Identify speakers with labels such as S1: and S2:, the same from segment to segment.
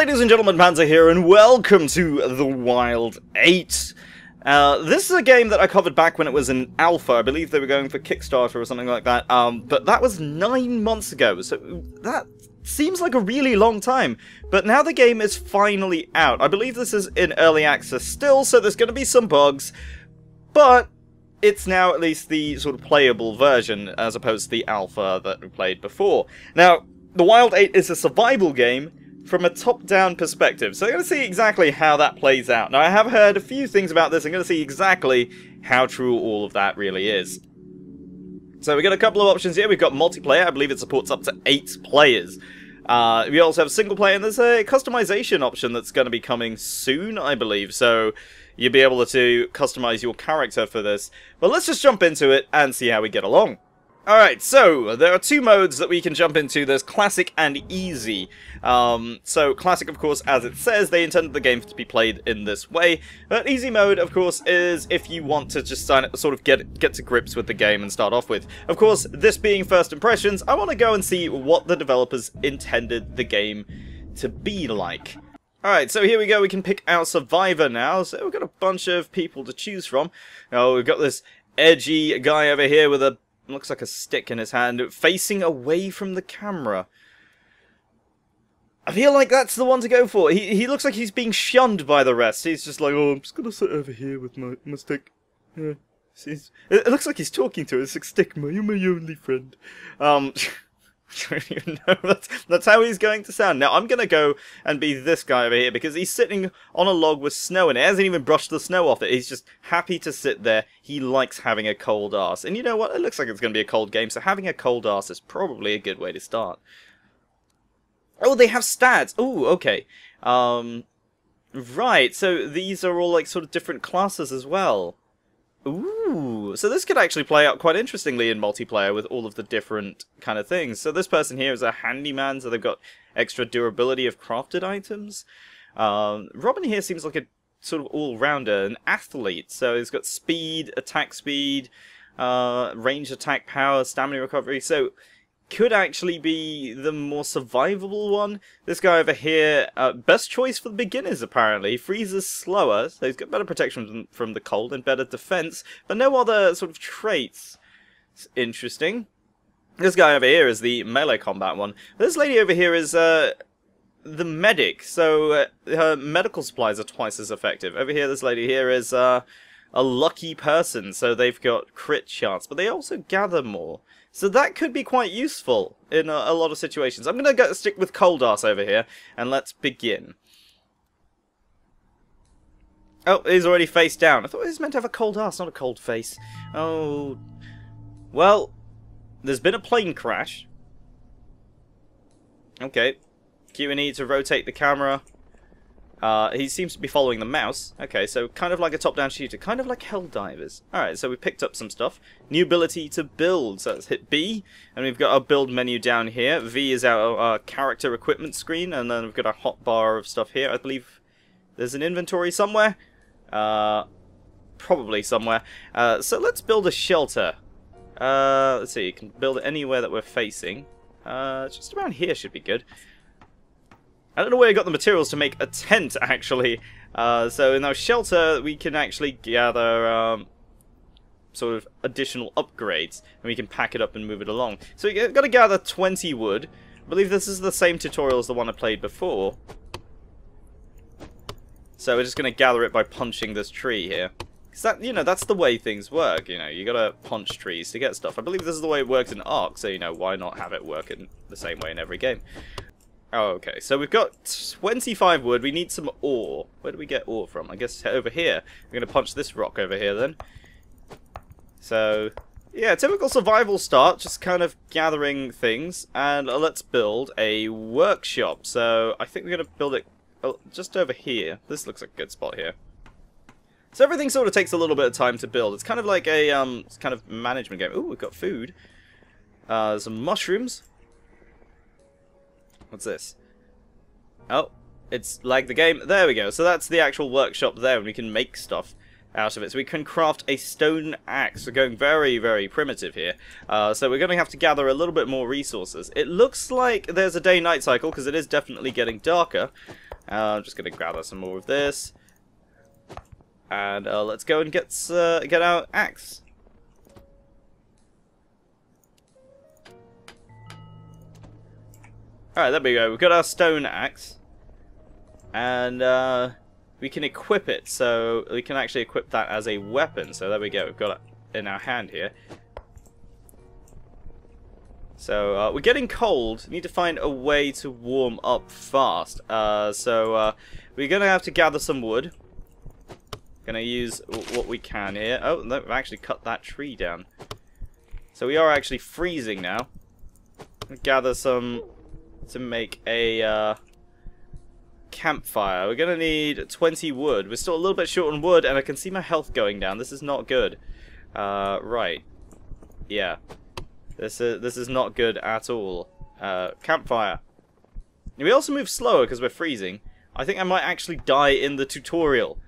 S1: ladies and gentlemen, Panzer here, and welcome to The Wild 8. This is a game that I covered back when it was in alpha. I believe they were going for Kickstarter or something like that, but that was 9 months ago, so that seems like a really long time. But now the game is finally out. I believe this is in early access still, so there's going to be some bugs, but it's now at least the sort of playable version, as opposed to the alpha that we played before. Now, The Wild 8 is a survival game from a top-down perspective, so I'm going to see exactly how that plays out. Now, I have heard a few things about this. I'm going to see exactly how true all of that really is. So we've got a couple of options here. We've got multiplayer. I believe it supports up to 8 players. We also have single player, and there's a customization option that's going to be coming soon, I believe. So you'll be able to customize your character for this. But let's just jump into it and see how we get along. Alright, so there are 2 modes that we can jump into. There's Classic and Easy. So Classic, of course, as it says, they intended the game to be played in this way. But Easy mode, of course, is if you want to just sort of get to grips with the game and start off with. Of course, this being first impressions, I want to go and see what the developers intended the game to be like. Alright, so here we go. We can pick our survivor now. So we've got a bunch of people to choose from. Oh, we've got this edgy guy over here with a looks like a stick in his hand, facing away from the camera. I feel like that's the one to go for. He looks like he's being shunned by the rest. He's just like, oh, I'm just gonna sit over here with my stick. Yeah. It looks like he's talking to us. Like, stick, you're my only friend. I don't even know. That's how he's going to sound. Now, I'm going to go and be this guy over here, because he's sitting on a log with snow in it. He hasn't even brushed the snow off it. He's just happy to sit there. He likes having a cold arse. And you know what? It looks like it's going to be a cold game, so having a cold arse is probably a good way to start. Oh, they have stats. Oh, okay. Right, so these are all like sort of different classes as well. Ooh, so this could actually play out quite interestingly in multiplayer with all of the different kind of things. So this person here is a handyman, so they've got extra durability of crafted items. Robin here seems like a sort of all-rounder, an athlete. So he's got speed, attack speed, range attack power, stamina recovery. So could actually be the more survivable one. This guy over here, best choice for the beginners apparently. Freezes slower, so he's got better protection from the cold and better defense, but no other sort of traits. It's interesting. This guy over here is the melee combat one. This lady over here is the medic, so her medical supplies are twice as effective. Over here, this lady here is a lucky person, so they've got crit chance, but they also gather more. So that could be quite useful in a lot of situations. I'm going to stick with cold arse over here, and let's begin. Oh, he's already face down. I thought he was meant to have a cold arse, not a cold face. Oh, well, there's been a plane crash. Okay, Q&E to rotate the camera. He seems to be following the mouse. Okay, so kind of like a top-down shooter, kind of like Helldivers. Alright, so we picked up some stuff. New ability to build, so let's hit B, and we've got our build menu down here. V is our character equipment screen, and then we've got a hotbar of stuff here. I believe there's an inventory somewhere. Probably somewhere. So let's build a shelter. Let's see, you can build it anywhere that we're facing. Just around here should be good. I don't know where I got the materials to make a tent, actually. So in our shelter, we can actually gather sort of additional upgrades, and we can pack it up and move it along. So we've got to gather 20 wood. I believe this is the same tutorial as the one I played before. So we're just going to gather it by punching this tree here. Because that, you know, that's the way things work, you know. You got to punch trees to get stuff. I believe this is the way it works in Ark, so, you know, why not have it work in the same way in every game? Oh, okay, so we've got 25 wood. We need some ore. Where do we get ore from? I guess over here. We're going to punch this rock over here then. So, yeah, typical survival start, just kind of gathering things. And let's build a workshop. So, I think we're going to build it just over here. This looks like a good spot here. So everything sort of takes a little bit of time to build. It's kind of like a kind of management game. Ooh, we've got food. Some mushrooms. What's this? Oh, it's like the game. There we go. So that's the actual workshop there, and we can make stuff out of it. So we can craft a stone axe. We're going very, very primitive here. So we're going to have to gather a little bit more resources. It looks like there's a day-night cycle, because it is definitely getting darker. I'm just going to gather some more of this. And let's go and get our axe. Alright, there we go. We've got our stone axe. And we can equip it, so we can actually equip that as a weapon. So there we go. We've got it in our hand here. So we're getting cold. Need to find a way to warm up fast. So we're going to have to gather some wood. Going to use what we can here. Oh, no, we've actually cut that tree down. So we are actually freezing now. Gather some to make a campfire. We're going to need 20 wood. We're still a little bit short on wood, and I can see my health going down. This is not good. Right. Yeah. This is not good at all. Campfire. We also move slower because we're freezing. I think I might actually die in the tutorial.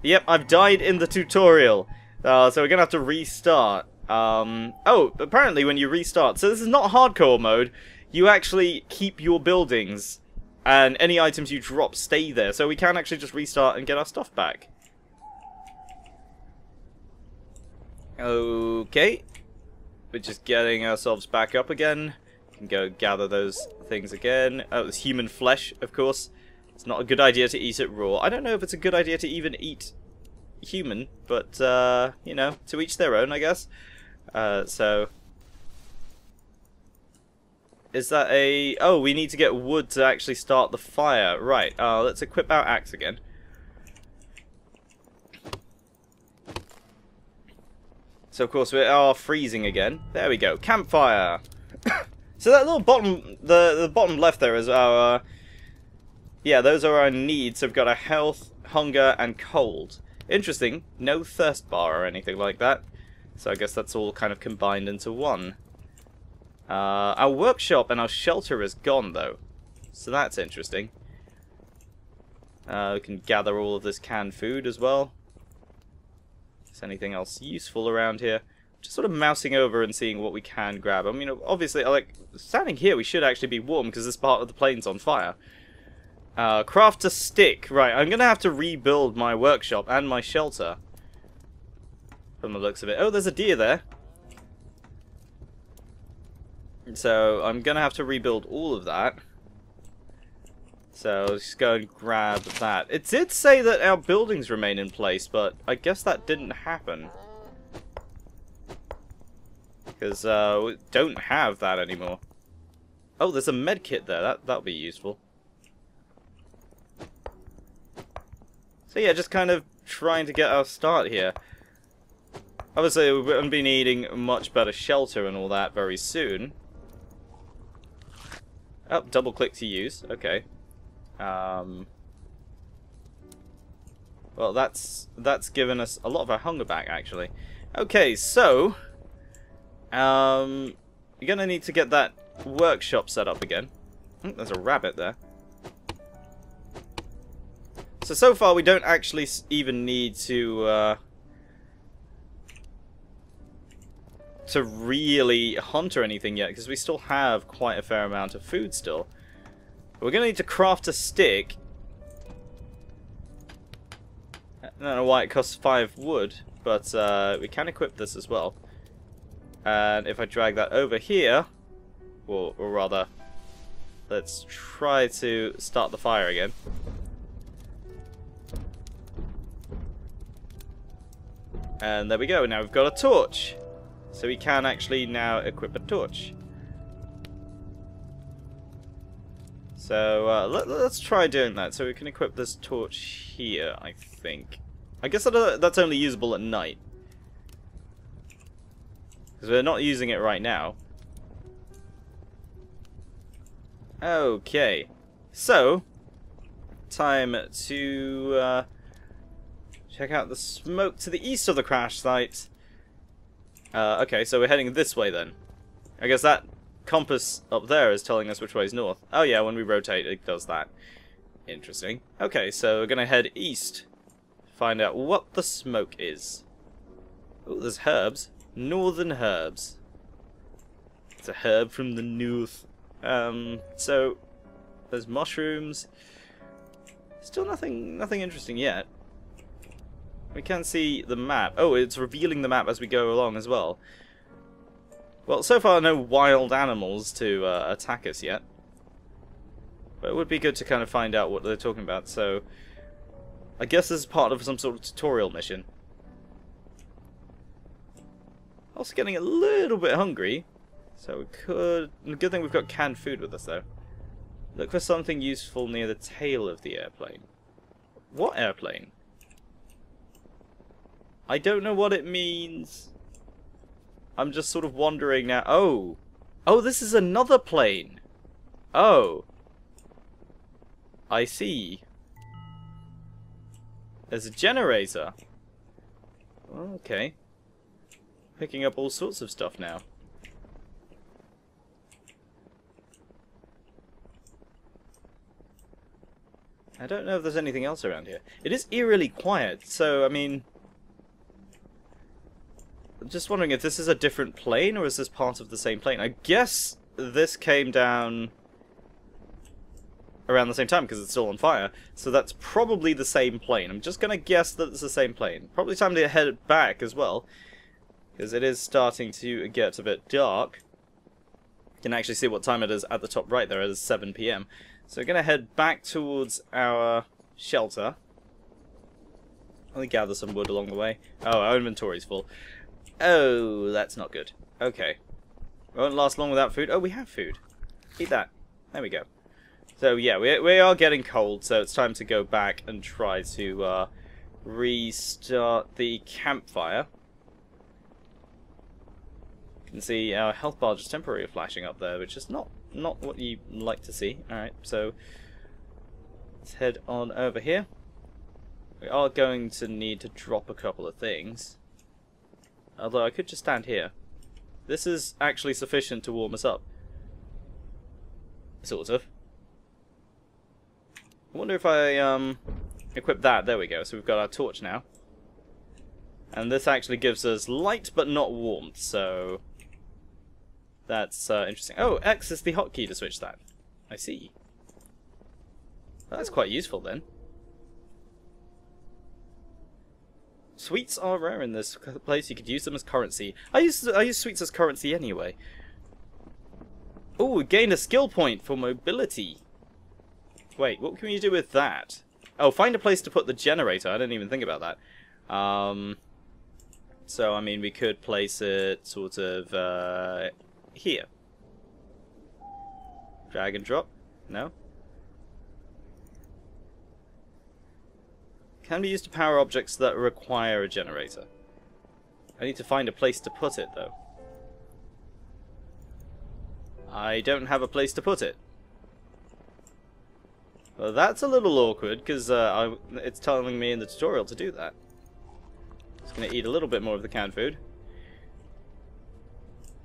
S1: Yep, I've died in the tutorial. So we're going to have to restart. Oh, apparently when you restart, so this is not hardcore mode, you actually keep your buildings, and any items you drop stay there, so we can actually just restart and get our stuff back. Okay. We're just getting ourselves back up again. We can go gather those things again. Oh, it's human flesh, of course. It's not a good idea to eat it raw. I don't know if it's a good idea to even eat human, but, you know, to each their own, I guess. So... Is that a... Oh, we need to get wood to actually start the fire. Right, let's equip our axe again. So, of course, we are freezing again. There we go. Campfire! So that little bottom... The bottom left there is our... yeah, those are our needs. So we've got our health, hunger, and cold. Interesting. No thirst bar or anything like that. So I guess that's all kind of combined into one. Our workshop and our shelter is gone, though. So that's interesting. We can gather all of this canned food as well. Is anything else useful around here? Just sort of mousing over and seeing what we can grab. I mean, obviously, like, standing here, we should actually be warm because this part of the plane's on fire. Craft a stick. Right, I'm going to have to rebuild my workshop and my shelter. From the looks of it. Oh, there's a deer there. So, I'm going to have to rebuild all of that. So, let's go and grab that. It did say that our buildings remain in place, but I guess that didn't happen. Because we don't have that anymore. Oh, there's a med kit there. That'll be useful. So yeah, just kind of trying to get our start here. Obviously, we're going to be needing much better shelter and all that very soon. Oh, double click to use. Okay. Well, that's given us a lot of our hunger back, actually. Okay, so you're gonna need to get that workshop set up again. There's a rabbit there. So far we don't actually even need to really hunt or anything yet, because we still have quite a fair amount of food still. We're going to need to craft a stick. I don't know why it costs 5 wood, but we can equip this as well. And if I drag that over here, or rather, let's try to start the fire again. And there we go, now we've got a torch. So we can actually now equip a torch. So let's try doing that. So we can equip this torch here, I think. I guess that's only usable at night. Because we're not using it right now. Okay. So, time to check out the smoke to the east of the crash site. Okay, so we're heading this way then. I guess that compass up there is telling us which way is north. Oh yeah, when we rotate it does that. Interesting. Okay, so we're gonna head east. Find out what the smoke is. Oh, there's herbs. Northern herbs. It's a herb from the north. So there's mushrooms. Still nothing interesting yet. We can see the map. Oh, it's revealing the map as we go along as well. Well, so far no wild animals to attack us yet. But it would be good to kind of find out what they're talking about, so I guess this is part of some sort of tutorial mission. Also getting a little bit hungry, so we could... Good thing we've got canned food with us, though. Look for something useful near the tail of the airplane. What airplane? I don't know what it means. I'm just sort of wondering now. Oh! Oh, this is another plane! Oh! I see. There's a generator. Okay. Picking up all sorts of stuff now. I don't know if there's anything else around here. It is eerily quiet, so, I mean... I'm just wondering if this is a different plane, or is this part of the same plane? I guess this came down around the same time, because it's still on fire. So that's probably the same plane. I'm just going to guess that it's the same plane. Probably time to head back as well, because it is starting to get a bit dark. You can actually see what time it is at the top right there. It is 7 PM. So we're going to head back towards our shelter. Let me gather some wood along the way. Oh, our inventory's full. Oh, that's not good. Okay. Won't last long without food. Oh, we have food. Eat that. There we go. So, yeah, we are getting cold, so it's time to go back and try to restart the campfire. You can see our health bar just temporarily flashing up there, which is not what you like to see. Alright, so let's head on over here. We are going to need to drop a couple of things. Although I could just stand here. This is actually sufficient to warm us up. Sort of. I wonder if I equip that. There we go. So we've got our torch now. And this actually gives us light but not warmth, so that's interesting. Oh, X is the hotkey to switch that. I see. That's quite useful then. Sweets are rare in this place. You could use them as currency. I use sweets as currency anyway. Oh, we gained a skill point for mobility. Wait, what can we do with that? Oh, find a place to put the generator. I didn't even think about that. So, I mean, we could place it sort of here. Drag and drop? No? Can be used to power objects that require a generator. I need to find a place to put it, though. I don't have a place to put it. Well, that's a little awkward, because it's telling me in the tutorial to do that. Just going to eat a little bit more of the canned food.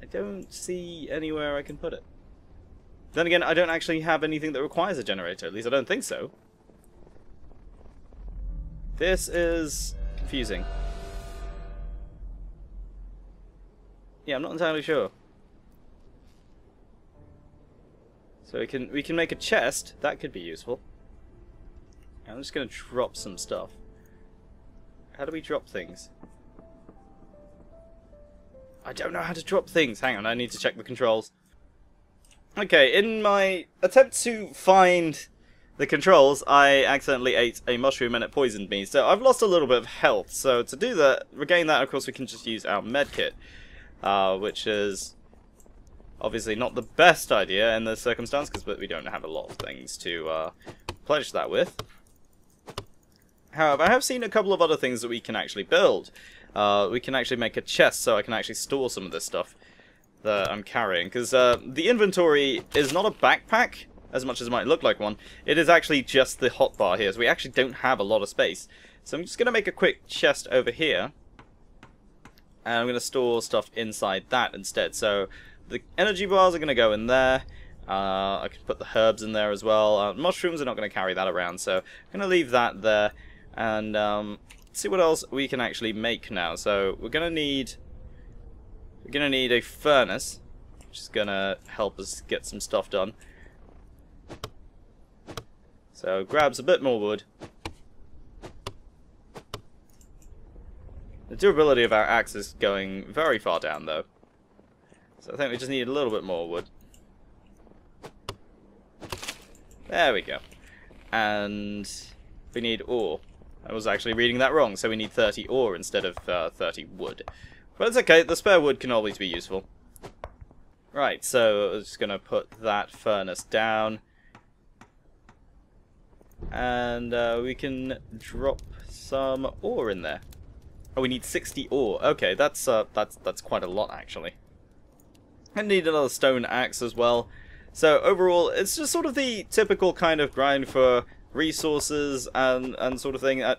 S1: I don't see anywhere I can put it. Then again, I don't actually have anything that requires a generator. At least I don't think so. This is confusing. Yeah, I'm not entirely sure. So we can make a chest. That could be useful. I'm just going to drop some stuff. How do we drop things? I don't know how to drop things. Hang on, I need to check the controls. Okay, in my attempt to find the controls, I accidentally ate a mushroom and it poisoned me. So I've lost a little bit of health. So to do that, regain that, of course, we can just use our medkit, which is obviously not the best idea in this circumstance, but we don't have a lot of things to pledge that with. However, I have seen a couple of other things that we can actually build. We can actually make a chest so I can actually store some of this stuff that I'm carrying. Because the inventory is not a backpack, as much as it might look like one. It is actually just the hotbar here, so we actually don't have a lot of space. So I'm just going to make a quick chest over here. And I'm going to store stuff inside that instead. So the energy bars are going to go in there. I can put the herbs in there as well. Mushrooms are not going to carry that around, so I'm going to leave that there. And see what else we can actually make now. So we're going to need a furnace, which is going to help us get some stuff done. So grabs a bit more wood. The durability of our axe is going very far down, though. So I think we just need a little bit more wood. There we go. And we need ore. I was actually reading that wrong, so we need 30 ore instead of 30 wood. But it's okay, the spare wood can always be useful. Right, so I'm just going to put that furnace down. And we can drop some ore in there. Oh, we need 60 ore. Okay, that's quite a lot, actually. I need another stone axe as well. So overall, it's just sort of the typical kind of grind for resources and sort of thing. I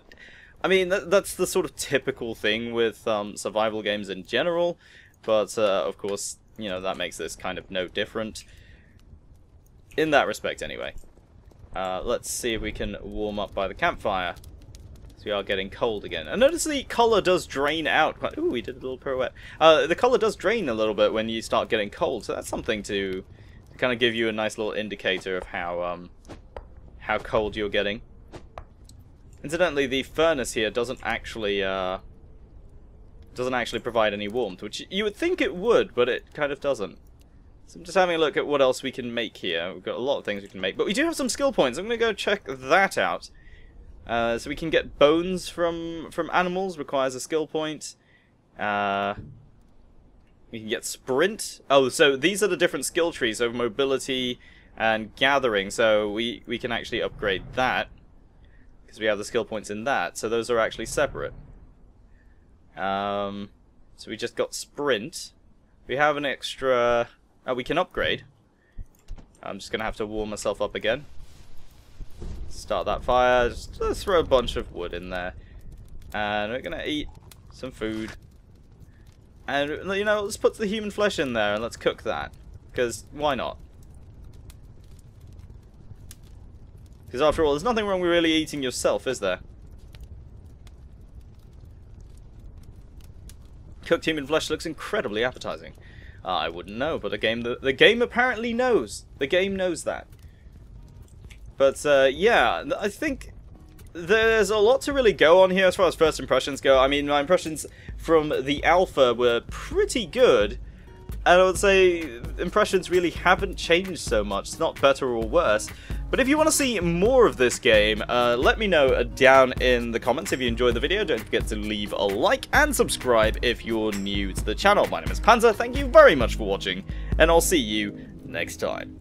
S1: mean, that's the sort of typical thing with survival games in general. But of course, you know, that makes this kind of no different in that respect, anyway. Let's see if we can warm up by the campfire. We are getting cold again. And notice the colour does drain out. Ooh, we did a little pirouette. The colour does drain a little bit when you start getting cold, so that's something to kind of give you a nice little indicator of how cold you're getting. Incidentally, the furnace here doesn't actually provide any warmth, which you would think it would, but it kind of doesn't. So I'm just having a look at what else we can make here. We've got a lot of things we can make, but we do have some skill points. I'm going to go check that out. So we can get bones from animals, requires a skill point. We can get sprint. Oh, so these are the different skill trees, so mobility and gathering. So we can actually upgrade that, because we have the skill points in that. So those are actually separate. So we just got sprint. We have an extra... Oh, we can upgrade. I'm just going to have to warm myself up again. Start that fire. Just throw a bunch of wood in there. And we're going to eat some food. And, you know, let's put the human flesh in there and let's cook that. Because why not? Because after all, there's nothing wrong with really eating yourself, is there? Cooked human flesh looks incredibly appetizing. I wouldn't know, but the game apparently knows. The game knows that. But yeah, I think there's a lot to really go on here as far as first impressions go. I mean, my impressions from the alpha were pretty good, and I would say impressions really haven't changed so much. It's not better or worse. But if you want to see more of this game, let me know down in the comments if you enjoyed the video. Don't forget to leave a like and subscribe if you're new to the channel. My name is Panzer, thank you very much for watching, and I'll see you next time.